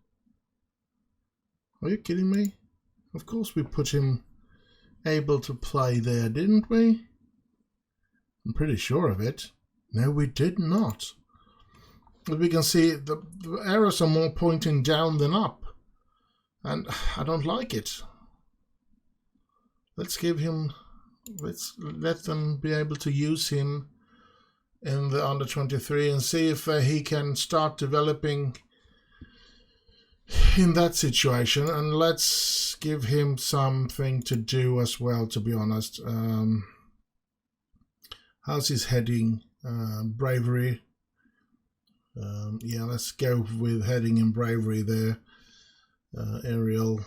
Are you kidding me? Of course we put him able to play there, didn't we? I'm pretty sure of it. No, we did not. As we can see, the arrows are more pointing down than up. And I don't like it. Let's let them be able to use him in the under 23 and see if he can start developing in that situation. And let's give him something to do as well, to be honest. How's his heading? Bravery. Yeah, let's go with heading and bravery there. Aerial,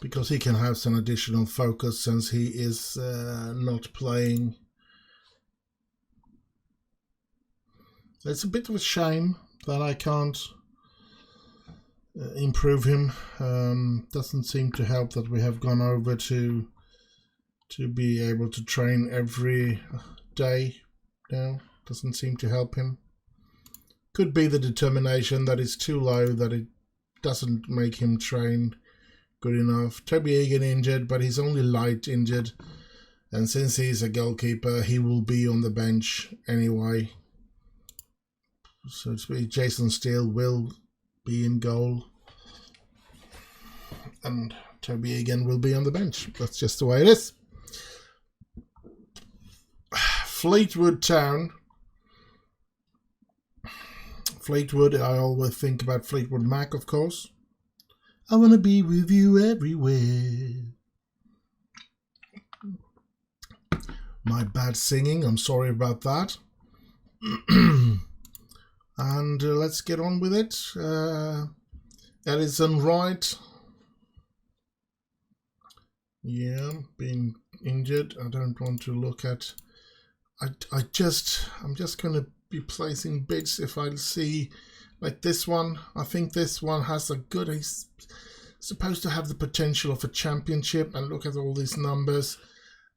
because he can have some additional focus since he is not playing. It's a bit of a shame that I can't improve him. Doesn't seem to help that we have gone over to be able to train every day now. Doesn't seem to help him. Could be the determination that is too low, that it doesn't make him train good enough. Toby Egan injured, but he's only light injured. And since he's a goalkeeper, he will be on the bench anyway. So to speak, Jason Steele will be in goal. And Toby Egan will be on the bench. That's just the way it is. Fleetwood Town. Fleetwood, I always think about Fleetwood Mac, of course. I want to be with you everywhere. My bad singing, I'm sorry about that. And let's get on with it. Ellison Wright. Yeah, being injured. I don't want to look at... I'm just going to be placing bids if I see like this one. I think this one has a good supposed to have the potential of a championship, and look at all these numbers,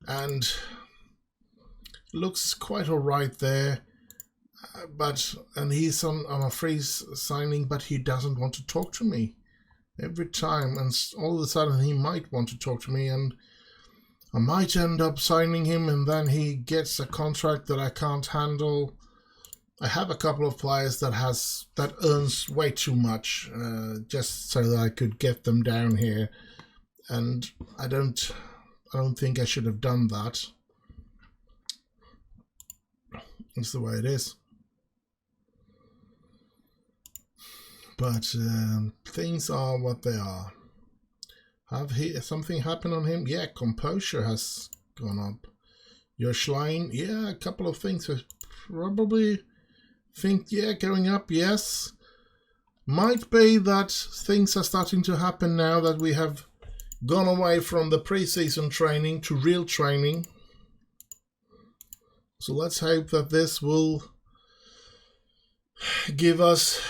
and looks quite alright there. And he's on a free signing, but he doesn't want to talk to me every time, and all of a sudden he might want to talk to me, and I might end up signing him, and then he gets a contract that I can't handle. I have a couple of players that earns way too much, just so that I could get them down here, and I don't think I should have done that. It's the way it is. But things are what they are. Something happened on him? Yeah, composure has gone up. Your Schlein, yeah, a couple of things. Probably think, yeah, going up, yes. Might be that things are starting to happen now that we have gone away from the pre-season training to real training. So let's hope that this will give us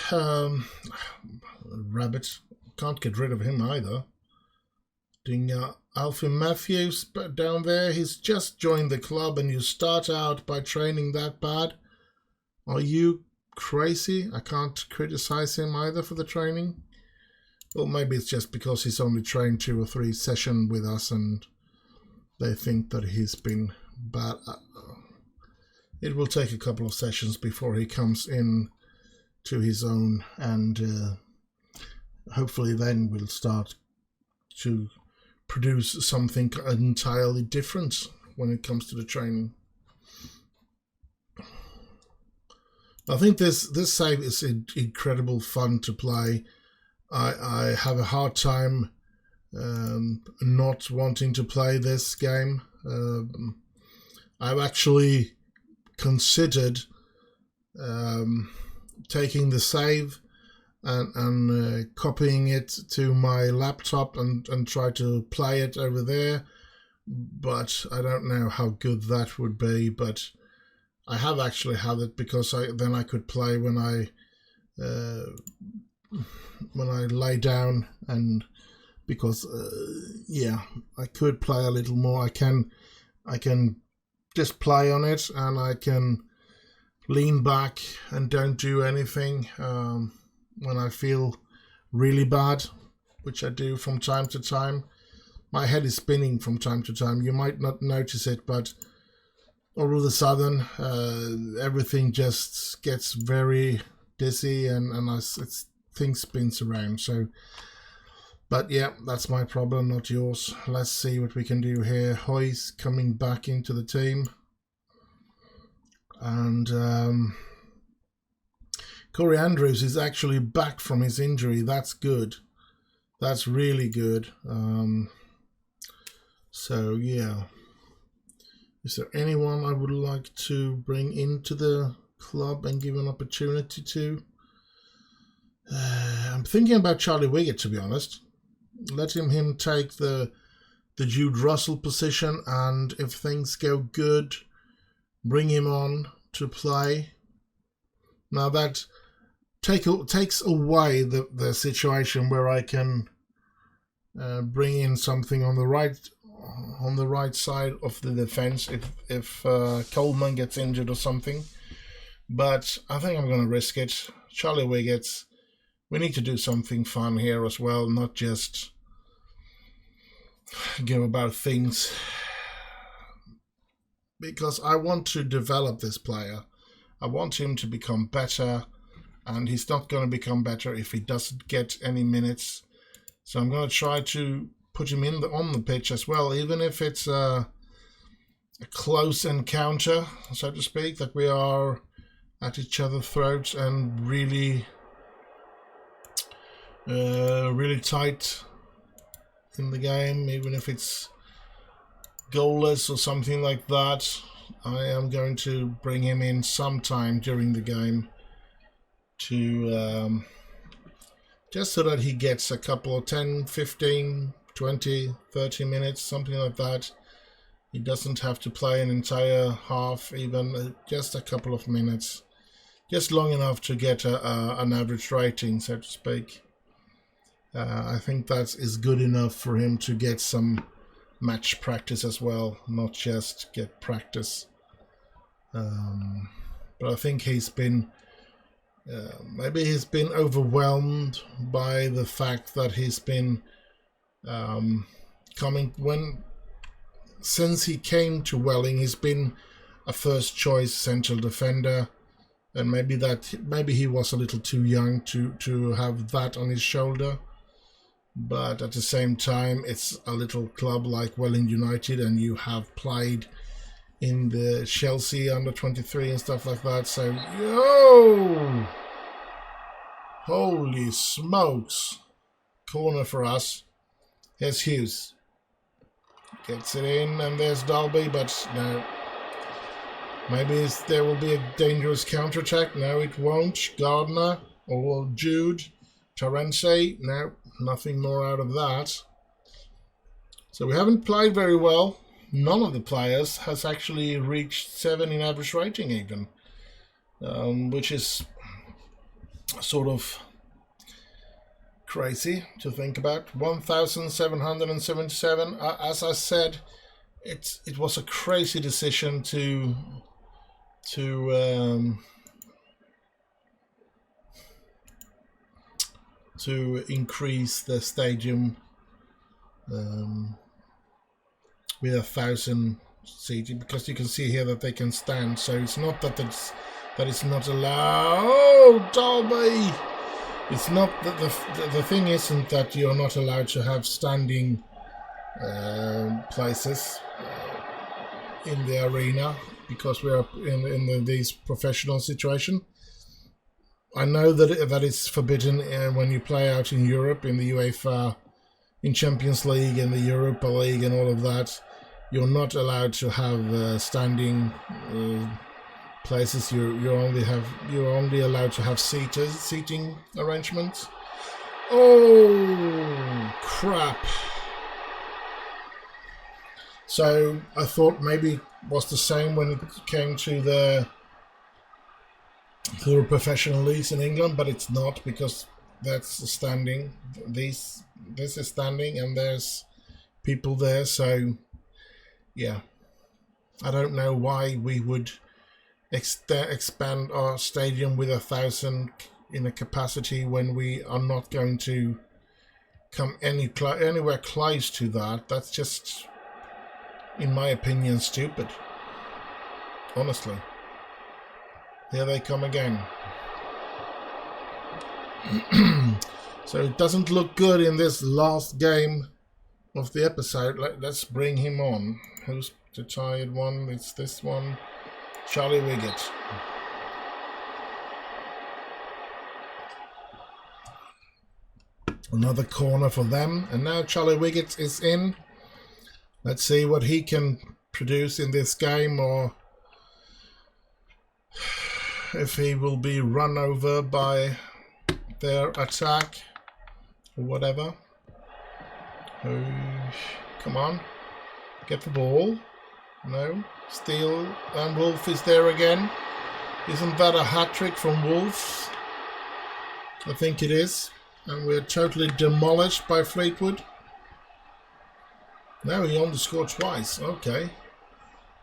Rabbit. Can't get rid of him either. Alfie Matthews down there, he's just joined the club, and you start out by training that bad. Are you crazy? I can't criticize him either for the training. Well, maybe it's just because he's only trained 2 or 3 sessions with us, and they think that he's been bad. It will take a couple of sessions before he comes in to his own, and hopefully then we'll start to produce something entirely different when it comes to the training. I think this save is incredible fun to play. I have a hard time not wanting to play this game. I've actually considered taking the save and copying it to my laptop and try to play it over there, but I don't know how good that would be. But I have actually had it because then I could play when I lay down, and because yeah, I could play a little more. I can just play on it, and I can lean back and don't do anything when I feel really bad, which I do from time to time. My head is spinning from time to time. You might not notice it, but all of a sudden everything just gets very dizzy, and things spins around. So, but yeah, that's my problem, not yours. Let's see what we can do here. Hoy's coming back into the team, and Corey Andrews is actually back from his injury. That's good. That's really good. So yeah. Is there anyone I would like to bring into the club and give an opportunity to? I'm thinking about Charlie Wiggett, to be honest. Let him take the Jude Russell position, and if things go good, bring him on to play. Now that takes away the situation where I can bring in something on the right side of the defense if Coleman gets injured or something. But I think I'm going to risk it. Charlie Wiggett, we need to do something fun here as well, not just go about things, because I want to develop this player. I want him to become better, and he's not going to become better if he doesn't get any minutes. So I'm going to try to put him on the pitch as well, even if it's a close encounter, so to speak, that we are at each other's throats and really tight in the game, even if it's goalless or something like that. I am going to bring him in sometime during the game to just so that he gets a couple of 10, 15, 20, 30 minutes, something like that. He doesn't have to play an entire half, even just a couple of minutes, just long enough to get an average rating, so to speak. I think that is good enough for him to get some match practice as well, not just get practice. But I think he's been maybe he's been overwhelmed by the fact that he's been since he came to Welling, he's been a first choice central defender, and maybe he was a little too young to have that on his shoulder. But at the same time, it's a little club like Welling United, and you have played in the Chelsea under 23 and stuff like that. So, yo, holy smokes! Corner for us. Here's Hughes. Gets it in, and there's Dalby, but no. Maybe there will be a dangerous counter-attack. No, it won't. Gardner or Jude. Torrente. No, nothing more out of that. So we haven't played very well. None of the players has actually reached 7 in average rating even. Which is sort of crazy to think about. 1,777. As I said, it was a crazy decision to increase the stadium with 1,000 seating, because you can see here that they can stand. So it's not that it's not allowed. Oh, Dalby! It's not that the thing isn't that you're not allowed to have standing places in the arena because we are in this professional situation. I know that it's forbidden when you play out in Europe, in the UEFA, in Champions League, in the Europa League, and all of that. You're not allowed to have standing places. You're only allowed to have seating arrangements. Oh crap! So I thought maybe it was the same when it came to the professional leagues in England, but it's not, because that's the standing. This is standing, and there's people there. So yeah, I don't know why we would expand our stadium with 1,000 in a capacity when we are not going to come anywhere close to that. That's just, in my opinion, stupid. Honestly. Here they come again. So it doesn't look good in this last game of the episode. Let's bring him on. Who's the tired one? It's this one. Charlie Wiggett. Another corner for them. And now Charlie Wiggett is in. Let's see what he can produce in this game, or if he will be run over by their attack or whatever. Come on, get the ball. No, Steele, and Wolf is there again. Isn't that a hat-trick from Wolf? I think it is. And we're totally demolished by Fleetwood. No, he only scored twice. Okay.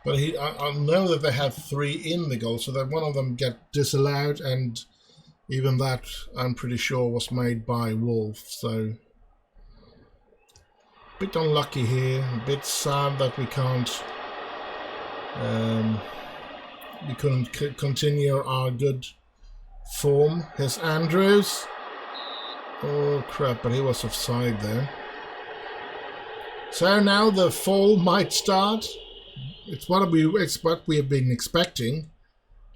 But I know that they had 3 in the goal, so that one of them got disallowed, and even that, I'm pretty sure, was made by Wolf. So, a bit unlucky here. A bit sad that we can't, we couldn't continue our good form. Here's Andrews. Oh crap! But he was offside there. So now the fall might start. It's what we have been expecting.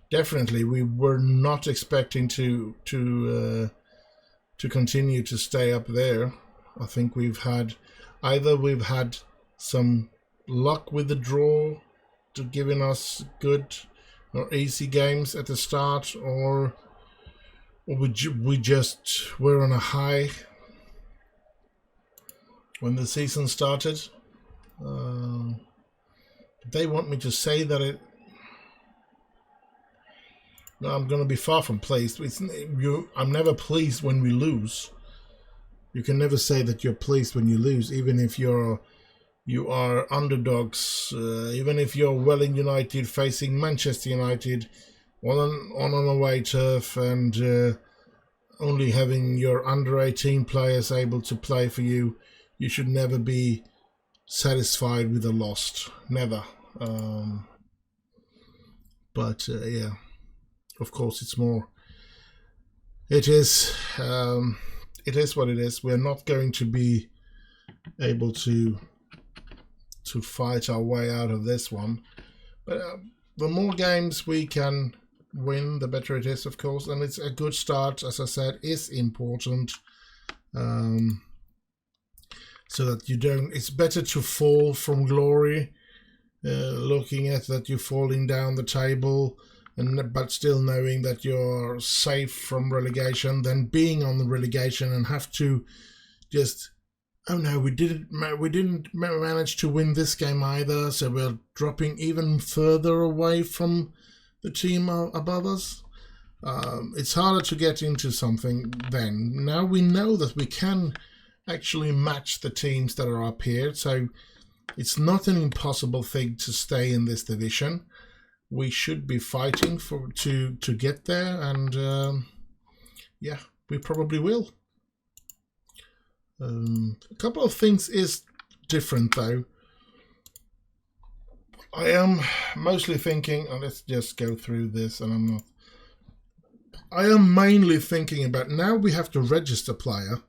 Definitely, we were not expecting to continue to stay up there. I think we've had some luck with the draw to giving us good or easy games at the start, or we just were on a high when the season started. They want me to say that it. No, I'm going to be far from pleased. I'm never pleased when we lose. You can never say that you're pleased when you lose, even if you are underdogs, even if you're Welling United facing Manchester United on an away turf, and only having your under 18 players able to play for you. You should never be satisfied with a loss, never. But yeah, of course it's more. It is what it is. We're not going to be able to fight our way out of this one. But the more games we can win, the better it is, of course. And it's a good start, as I said, is important. So that you don't. It's better to fall from glory, looking at that you're falling down the table, but still knowing that you're safe from relegation, than being on the relegation and have to just, oh no, we didn't manage to win this game either, so we're dropping even further away from the team above us. It's harder to get into something then. Now we know that we can actually match the teams that are up here, so it's not an impossible thing to stay in this division. We should be fighting to get there, and yeah, we probably will. A couple of things is different though. I am mostly thinking, let's just go through this, and I am mainly thinking about, now we have to register player.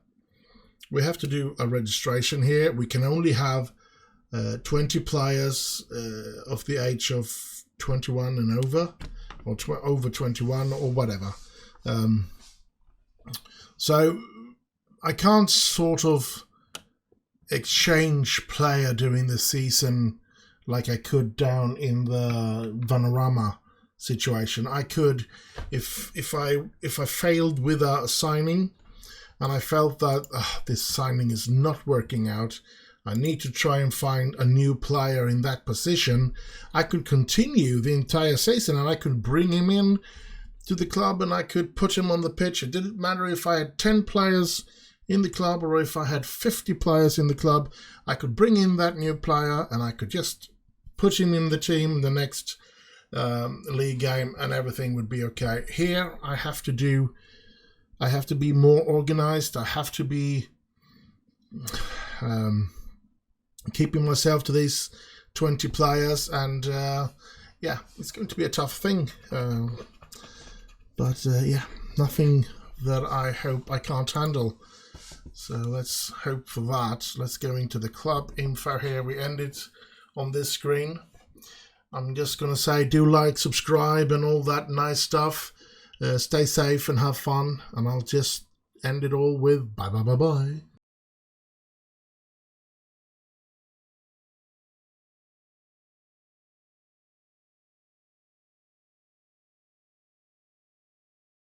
We have to do a registration here. We can only have 20 players of the age of 21 and over, or over 21 or whatever. So I can't sort of exchange player during the season like I could down in the Vanarama situation. I could, if I failed with a signing, and I felt that this signing is not working out, I need to try and find a new player in that position, I could continue the entire season, and I could bring him in to the club, and I could put him on the pitch. It didn't matter if I had 10 players in the club or if I had 50 players in the club. I could bring in that new player, and I could just put him in the team the next league game, and everything would be okay. Here I have to be more organized. I have to be keeping myself to these 20 players, and yeah, it's going to be a tough thing. But yeah, nothing that I hope I can't handle. So let's hope for that. Let's go into the club info here. We end it on this screen. I'm just going to say, do like, subscribe, and all that nice stuff. Stay safe and have fun. And I'll just end it all with bye bye bye bye.